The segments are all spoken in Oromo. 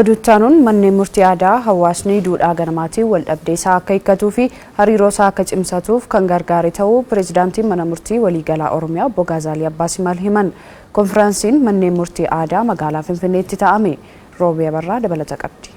Oduuttaanuun manneen murtii aadaa hawaasni duudhaa ganamaatiin wal dhabdee isaa akka hiikkatuu fi hariiroo isaa akka cimsatuuf kan gargaare ta'uu pireezidaantiin mana murtii waliigalaa Oromiyaa Obbo Gaazaalii Abbaasimaal himan. Konfiraansiin manneen murtii aadaa magaalaa Finfinneetti taa'ame. Roobee Abarraa dabalata qabdi.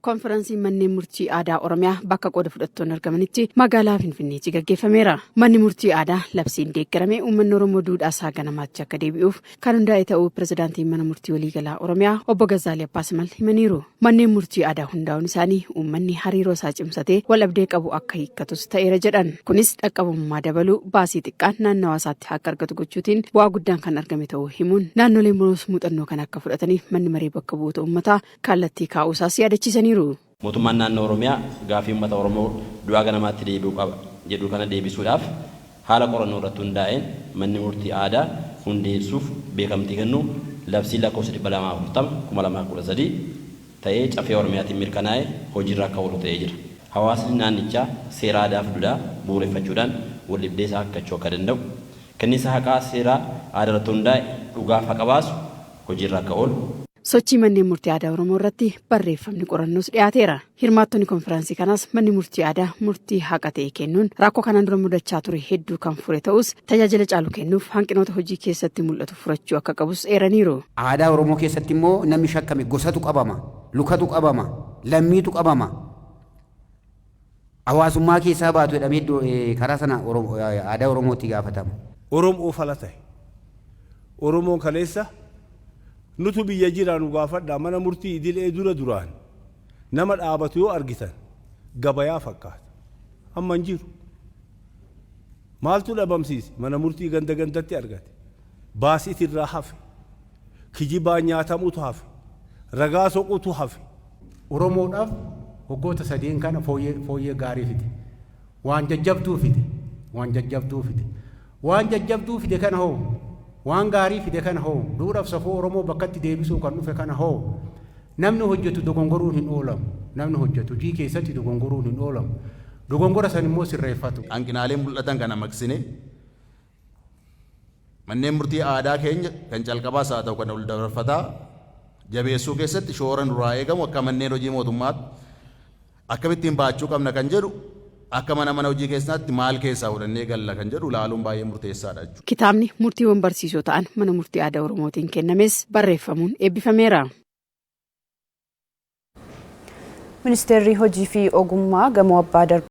Konfiraansiin manneen murtii aadaa Oromiyaa bakka qooda fudhattoonni argamanitti magaalaa Finfinneetti gaggeeffameera. Manni murtii aadaa labsiin deeggarame uummanni Oromoo duudhaa isaa ganamaatti akka deebi'uuf kan hundaa'e ta'uu pireezidaantiin mana murtii waliigalaa Oromiyaa Obbo Gaazaalii Abbaasimaal himaniiru. Manneen murtii aadaa hundaa'uun isaanii uummanni hariiroo isaa cimsatee wal dhabdee qabu akka hiikkatus ta'eera jedhan. Kunis dhaqqabummaa dabaluu baasii xiqqaan naannawaa isaatti akka argatu gochuutiin bu'aa guddaan kan argame ta'uu himuun naannoleen biroos muuxannoo kan akka fudhataniif manni maree bakka bu'oota uummataa kallattii kaa'uusaas yaadachiisaniiru. Mootummaan naannoo Oromiyaa gaafii uummata Oromoo du'aa ganamaatti deebi'uu qaba jedhu kana deebisuudhaaf haala qorannoo irratti hundaa'een manni murtii aadaa hundeessuuf beekamtii kennu labsii lakkoofsa 240/2013 ta'ee cafee Oromiyaatiin mirkanaa'ee hojiirra akka oolu ta'ee jira. Hawaasni naannichaa seera aadaa fi duudhaa bu'uureffachuudhaan wal dhibdee isaa hiikkachuu akka danda'u, kenniinsa haqaa seeraa aadaa irratti hundaa'e dhugaaf haqa baasu hojiirra akka oolu. Sochii manneen murtii aadaa Oromoo irratti barreeffamni qorannoos dhiyaateera. Hirmaattonni konfiraansii kanaas manni murtii aadaa murtii haqa ta'e kennuun rakkoo kanaan dura mudachaa ture hedduu kan fure ta'us tajaajila caalu kennuuf hanqinoota hojii keessatti mul'atu furachuu akka qabus eeraniiru. Aadaa Oromoo keessatti immoo namni shakkame gosatu qabama, lukatu qabama, lammiitu qabama. Hawaasummaa keessaa baatu jedhamee karaa sana aadaa Oromootti gaafatama. Oromoo fala ta'e. Oromoon kaleessa nutu biyya jiraanu gaafadhaa mana murtii idilee duraan nama dhaabatu yoo argitan gabayaa fakkaata. Amma hin jiru. Maaltu dhabamsiise? Mana murtii gandatti argate. Baasiit irraa hafe. Kijibaa nyaatamutu hafe. Ragaa soqutu hafe. Oromoodhaaf waggoota sadeen kana fooyyee gaarii fide. Waan jajjabduu fide. Waan jajjabduu fide kana hoo waan gaarii fide kana hoo duudhaaf safuu Oromoo bakkatti deebisuu kan dhufe kana hoo namni hojjetu dogongoruun hin oolamu. Namni hojjetu hojii keessatti dogongoruun hin oolamu. Dogongora san immoo sirreeffatu. Hanqinaalee mul'atan kana maqsine manneen murtii aadaa keenya kan calqabaas haa ta'u kan ol dabarfataa jabeessuu keessatti shoora duraa eegamu akka manneen hojii mootummaatti akkamittiin baachuu qabna kan jedhu akka mana hojii keessatti maal keessaa fudhannee galla kan jedhu ilaaluun baay'ee murteessaadha jechuudha. Kitaabni murtiiwwan barsiisoo ta'an mana murtii aadaa Oromootiin kennames barreeffamuun eebbifameera. Ministeerri hojii fi ogummaa gamoo abbaa darbe